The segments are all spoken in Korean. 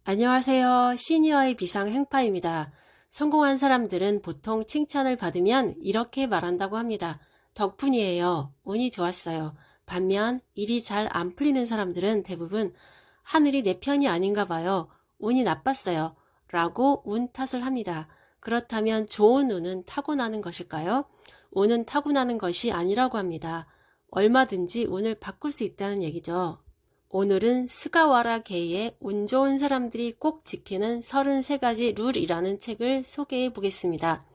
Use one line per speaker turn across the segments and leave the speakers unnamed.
안녕하세요. 시니어의 비상 행파입니다. 성공한 사람들은 보통 칭찬을 받으면 이렇게 말한다고 합니다. 덕분이에요. 운이 좋았어요. 반면 일이 잘 안 풀리는 사람들은 대부분 하늘이 내 편이 아닌가 봐요. 운이 나빴어요. 라고 운 탓을 합니다. 그렇다면 좋은 운은 타고나는 것일까요? 운은 타고나는 것이 아니라고 합니다. 얼마든지 운을 바꿀 수 있다는 얘기죠. 오늘은 스가와라 게이의 운 좋은 사람들이 꼭 지키는 33가지 룰이라는 책을 소개해 보겠습니다.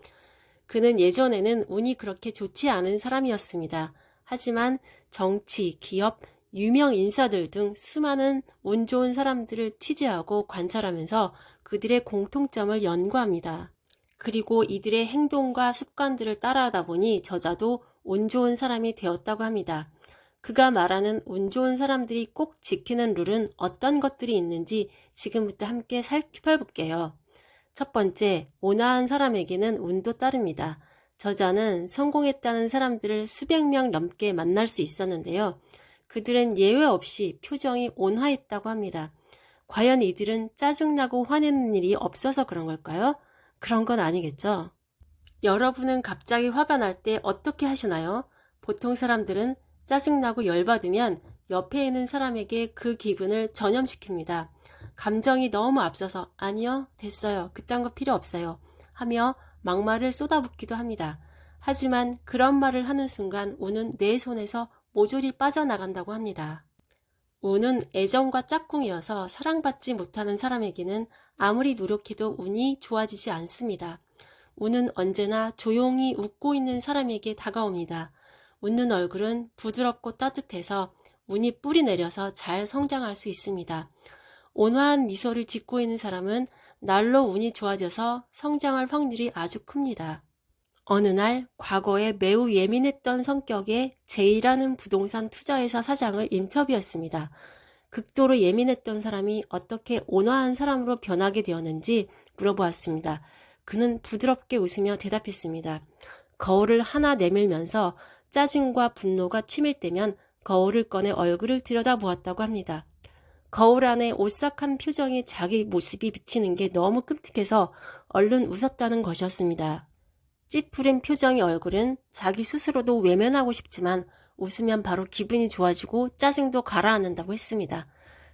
그는 예전에는 운이 그렇게 좋지 않은 사람이었습니다. 하지만 정치, 기업, 유명 인사들 등 수많은 운 좋은 사람들을 취재하고 관찰하면서 그들의 공통점을 연구합니다. 그리고 이들의 행동과 습관들을 따라하다 보니 저자도 운 좋은 사람이 되었다고 합니다. 그가 말하는 운 좋은 사람들이 꼭 지키는 룰은 어떤 것들이 있는지 지금부터 함께 살펴볼게요. 첫 번째, 온화한 사람에게는 운도 따릅니다. 저자는 성공했다는 사람들을 수백 명 넘게 만날 수 있었는데요. 그들은 예외 없이 표정이 온화했다고 합니다. 과연 이들은 짜증나고 화내는 일이 없어서 그런 걸까요? 그런 건 아니겠죠. 여러분은 갑자기 화가 날 때 어떻게 하시나요? 보통 사람들은 짜증나고 열받으면 옆에 있는 사람에게 그 기분을 전염시킵니다. 감정이 너무 앞서서 아니요, 됐어요. 그딴 거 필요 없어요. 하며 막말을 쏟아붓기도 합니다. 하지만 그런 말을 하는 순간 운은 내 손에서 모조리 빠져나간다고 합니다. 운은 애정과 짝꿍이어서 사랑받지 못하는 사람에게는 아무리 노력해도 운이 좋아지지 않습니다. 운은 언제나 조용히 웃고 있는 사람에게 다가옵니다. 웃는 얼굴은 부드럽고 따뜻해서 운이 뿌리 내려서 잘 성장할 수 있습니다. 온화한 미소를 짓고 있는 사람은 날로 운이 좋아져서 성장할 확률이 아주 큽니다. 어느 날 과거에 매우 예민했던 성격의 제이라는 부동산 투자회사 사장을 인터뷰했습니다. 극도로 예민했던 사람이 어떻게 온화한 사람으로 변하게 되었는지 물어보았습니다. 그는 부드럽게 웃으며 대답했습니다. 거울을 하나 내밀면서 짜증과 분노가 치밀 때면 거울을 꺼내 얼굴을 들여다보았다고 합니다. 거울 안에 오싹한 표정의 자기 모습이 비치는 게 너무 끔찍해서 얼른 웃었다는 것이었습니다. 찌푸린 표정의 얼굴은 자기 스스로도 외면하고 싶지만 웃으면 바로 기분이 좋아지고 짜증도 가라앉는다고 했습니다.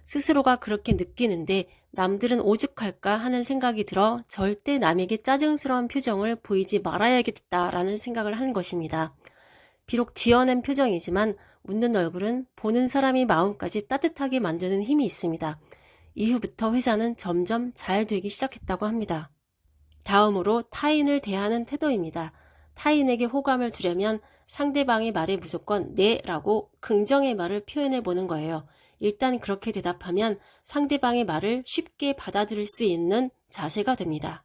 스스로가 그렇게 느끼는데 남들은 오죽할까 하는 생각이 들어 절대 남에게 짜증스러운 표정을 보이지 말아야겠다라는 생각을 한 것입니다. 비록 지어낸 표정이지만 웃는 얼굴은 보는 사람의 마음까지 따뜻하게 만드는 힘이 있습니다. 이후부터 회사는 점점 잘 되기 시작했다고 합니다. 다음으로 타인을 대하는 태도입니다. 타인에게 호감을 주려면 상대방의 말에 무조건 네 라고 긍정의 말을 표현해 보는 거예요. 일단 그렇게 대답하면 상대방의 말을 쉽게 받아들일 수 있는 자세가 됩니다.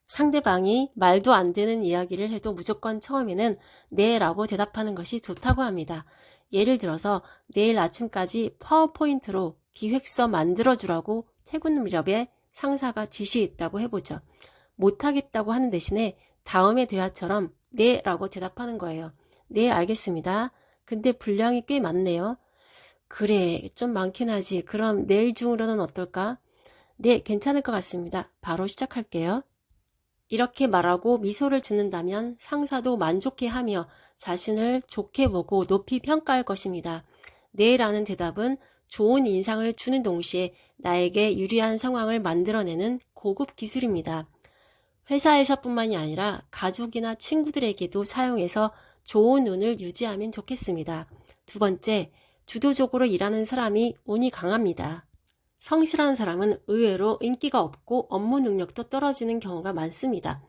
상대방이 말도 안 되는 이야기를 해도 무조건 처음에는 네 라고 대답하는 것이 좋다고 합니다. 예를 들어서 내일 아침까지 파워포인트로 기획서 만들어주라고 퇴근 무렵에 상사가 지시했다고 해보죠. 못하겠다고 하는 대신에 다음의 대화처럼 네 라고 대답하는 거예요. 네, 알겠습니다. 근데 분량이 꽤 많네요. 그래, 좀 많긴 하지. 그럼 내일 중으로는 어떨까? 네, 괜찮을 것 같습니다. 바로 시작할게요. 이렇게 말하고 미소를 짓는다면 상사도 만족해하며 자신을 좋게 보고 높이 평가할 것입니다. 네라는 대답은 좋은 인상을 주는 동시에 나에게 유리한 상황을 만들어내는 고급 기술입니다. 회사에서뿐만이 아니라 가족이나 친구들에게도 사용해서 좋은 운을 유지하면 좋겠습니다. 두 번째, 주도적으로 일하는 사람이 운이 강합니다. 성실한 사람은 의외로 인기가 없고 업무 능력도 떨어지는 경우가 많습니다.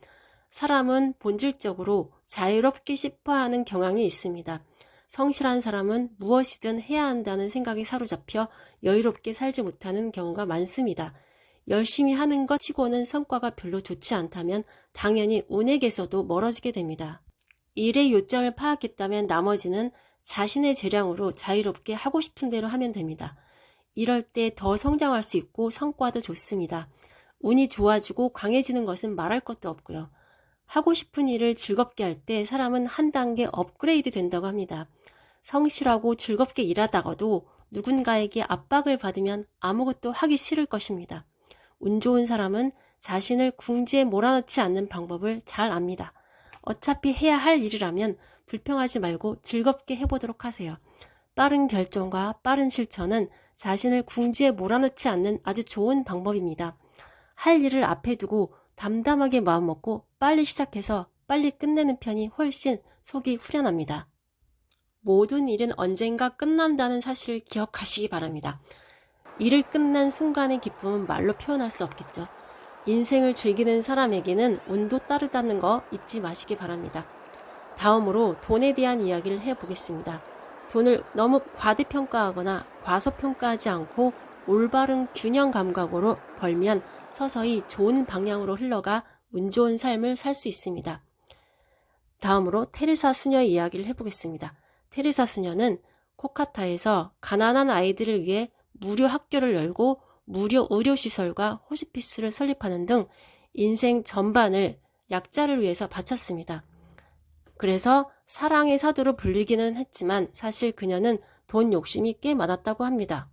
사람은 본질적으로 자유롭게 싶어하는 경향이 있습니다. 성실한 사람은 무엇이든 해야 한다는 생각이 사로잡혀 여유롭게 살지 못하는 경우가 많습니다. 열심히 하는 것 치고는 성과가 별로 좋지 않다면 당연히 운에게서도 멀어지게 됩니다. 일의 요점을 파악했다면 나머지는 자신의 재량으로 자유롭게 하고 싶은 대로 하면 됩니다. 이럴 때 더 성장할 수 있고 성과도 좋습니다. 운이 좋아지고 강해지는 것은 말할 것도 없고요. 하고 싶은 일을 즐겁게 할 때 사람은 한 단계 업그레이드 된다고 합니다. 성실하고 즐겁게 일하다가도 누군가에게 압박을 받으면 아무것도 하기 싫을 것입니다. 운 좋은 사람은 자신을 궁지에 몰아넣지 않는 방법을 잘 압니다. 어차피 해야 할 일이라면 불평하지 말고 즐겁게 해보도록 하세요. 빠른 결정과 빠른 실천은 자신을 궁지에 몰아넣지 않는 아주 좋은 방법입니다. 할 일을 앞에 두고 담담하게 마음먹고 빨리 시작해서 빨리 끝내는 편이 훨씬 속이 후련합니다. 모든 일은 언젠가 끝난다는 사실을 기억하시기 바랍니다. 일을 끝난 순간의 기쁨은 말로 표현할 수 없겠죠. 인생을 즐기는 사람에게는 운도 따르다는 거 잊지 마시기 바랍니다. 다음으로 돈에 대한 이야기를 해보겠습니다. 돈을 너무 과대평가하거나 과소평가하지 않고 올바른 균형 감각으로 벌면 서서히 좋은 방향으로 흘러가 운 좋은 삶을 살 수 있습니다. 다음으로 테레사 수녀 이야기를 해보겠습니다. 테레사 수녀는 코카타에서 가난한 아이들을 위해 무료 학교를 열고 무료 의료시설과 호스피스를 설립하는 등 인생 전반을 약자를 위해서 바쳤습니다. 그래서 사랑의 사도로 불리기는 했지만 사실 그녀는 돈 욕심이 꽤 많았다고 합니다.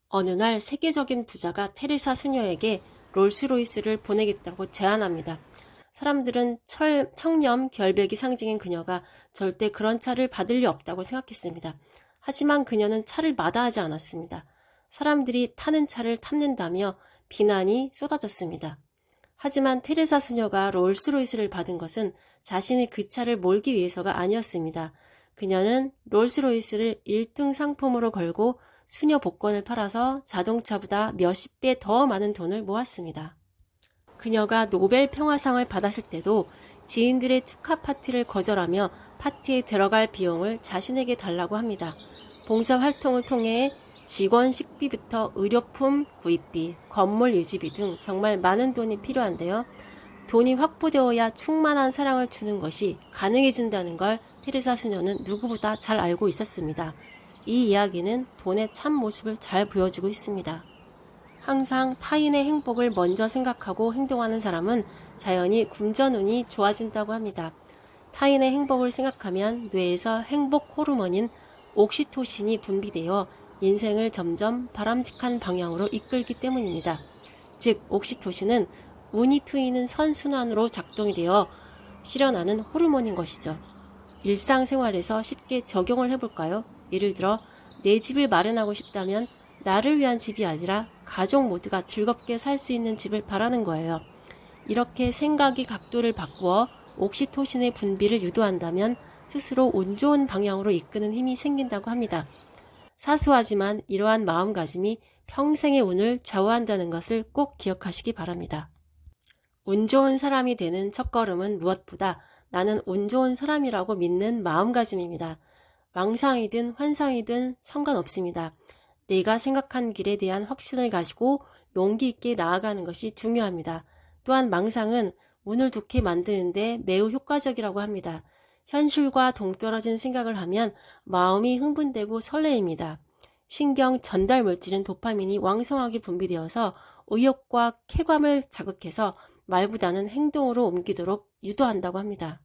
어느 날 세계적인 부자가 테레사 수녀에게 롤스로이스를 보내겠다고 제안합니다. 사람들은 청렴, 결백이 상징인 그녀가 절대 그런 차를 받을 리 없다고 생각했습니다. 하지만 그녀는 차를 마다하지 않았습니다. 사람들이 타는 차를 탐낸다며 비난이 쏟아졌습니다. 하지만 테레사 수녀가 롤스로이스를 받은 것은 자신이 그 차를 몰기 위해서가 아니었습니다. 그녀는 롤스로이스를 1등 상품으로 걸고 수녀 복권을 팔아서 자동차보다 몇십 배 더 많은 돈을 모았습니다. 그녀가 노벨 평화상을 받았을 때도 지인들의 축하 파티를 거절하며 파티에 들어갈 비용을 자신에게 달라고 합니다. 봉사활동을 통해 직원 식비부터 의료품 구입비, 건물 유지비 등 정말 많은 돈이 필요한데요. 돈이 확보되어야 충만한 사랑을 주는 것이 가능해진다는 걸 테레사 수녀는 누구보다 잘 알고 있었습니다. 이 이야기는 돈의 참 모습을 잘 보여주고 있습니다. 항상 타인의 행복을 먼저 생각하고 행동하는 사람은 자연히 금전운이 좋아진다고 합니다. 타인의 행복을 생각하면 뇌에서 행복 호르몬인 옥시토신이 분비되어 인생을 점점 바람직한 방향으로 이끌기 때문입니다. 즉, 옥시토신은 운이 트이는 선순환으로 작동이 되어 실현하는 호르몬인 것이죠. 일상생활에서 쉽게 적용을 해볼까요? 예를 들어 내 집을 마련하고 싶다면 나를 위한 집이 아니라 가족 모두가 즐겁게 살 수 있는 집을 바라는 거예요. 이렇게 생각의 각도를 바꾸어 옥시토신의 분비를 유도한다면 스스로 운 좋은 방향으로 이끄는 힘이 생긴다고 합니다. 사소하지만 이러한 마음가짐이 평생의 운을 좌우한다는 것을 꼭 기억하시기 바랍니다. 운 좋은 사람이 되는 첫걸음은 무엇보다 나는 운 좋은 사람이라고 믿는 마음가짐입니다. 망상이든 환상이든 상관없습니다. 내가 생각한 길에 대한 확신을 가지고 용기 있게 나아가는 것이 중요합니다. 또한 망상은 운을 좋게 만드는데 매우 효과적이라고 합니다. 현실과 동떨어진 생각을 하면 마음이 흥분되고 설레입니다. 신경 전달 물질인 도파민이 왕성하게 분비되어서 의욕과 쾌감을 자극해서 말보다는 행동으로 옮기도록 유도한다고 합니다.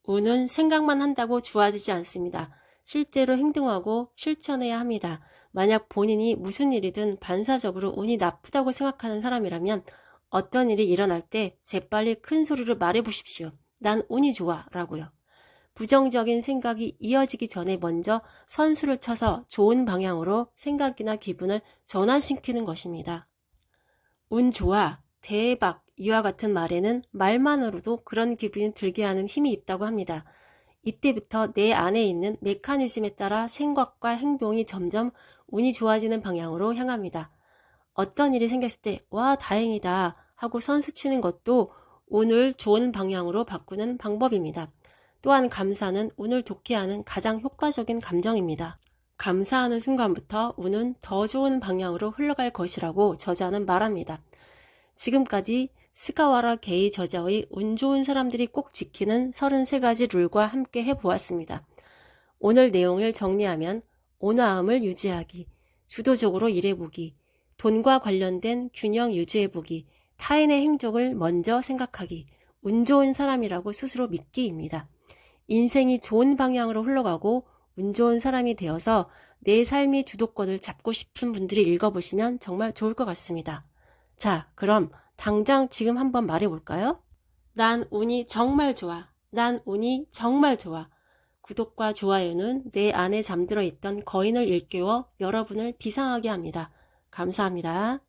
운은 생각만 한다고 좋아지지 않습니다. 실제로 행동하고 실천해야 합니다. 만약 본인이 무슨 일이든 반사적으로 운이 나쁘다고 생각하는 사람이라면 어떤 일이 일어날 때 재빨리 큰 소리로 말해보십시오. 난 운이 좋아 라고요. 부정적인 생각이 이어지기 전에 먼저 선수를 쳐서 좋은 방향으로 생각이나 기분을 전환시키는 것입니다. 운 좋아, 대박 이와 같은 말에는 말만으로도 그런 기분이 들게 하는 힘이 있다고 합니다. 이때부터 내 안에 있는 메커니즘에 따라 생각과 행동이 점점 운이 좋아지는 방향으로 향합니다. 어떤 일이 생겼을 때 와 다행이다 하고 선수치는 것도 운을 좋은 방향으로 바꾸는 방법입니다. 또한 감사는 운을 좋게 하는 가장 효과적인 감정입니다. 감사하는 순간부터 운은 더 좋은 방향으로 흘러갈 것이라고 저자는 말합니다. 지금까지 스가와라 게이 저자의 운 좋은 사람들이 꼭 지키는 33가지 룰과 함께 해보았습니다. 오늘 내용을 정리하면 온화함을 유지하기, 주도적으로 일해보기, 돈과 관련된 균형 유지해보기, 타인의 행복을 먼저 생각하기, 운 좋은 사람이라고 스스로 믿기입니다. 인생이 좋은 방향으로 흘러가고 운 좋은 사람이 되어서 내 삶의 주도권을 잡고 싶은 분들이 읽어보시면 정말 좋을 것 같습니다. 자, 그럼 당장 지금 한번 말해볼까요? 난 운이 정말 좋아. 난 운이 정말 좋아. 구독과 좋아요는 내 안에 잠들어 있던 거인을 일깨워 여러분을 비상하게 합니다. 감사합니다.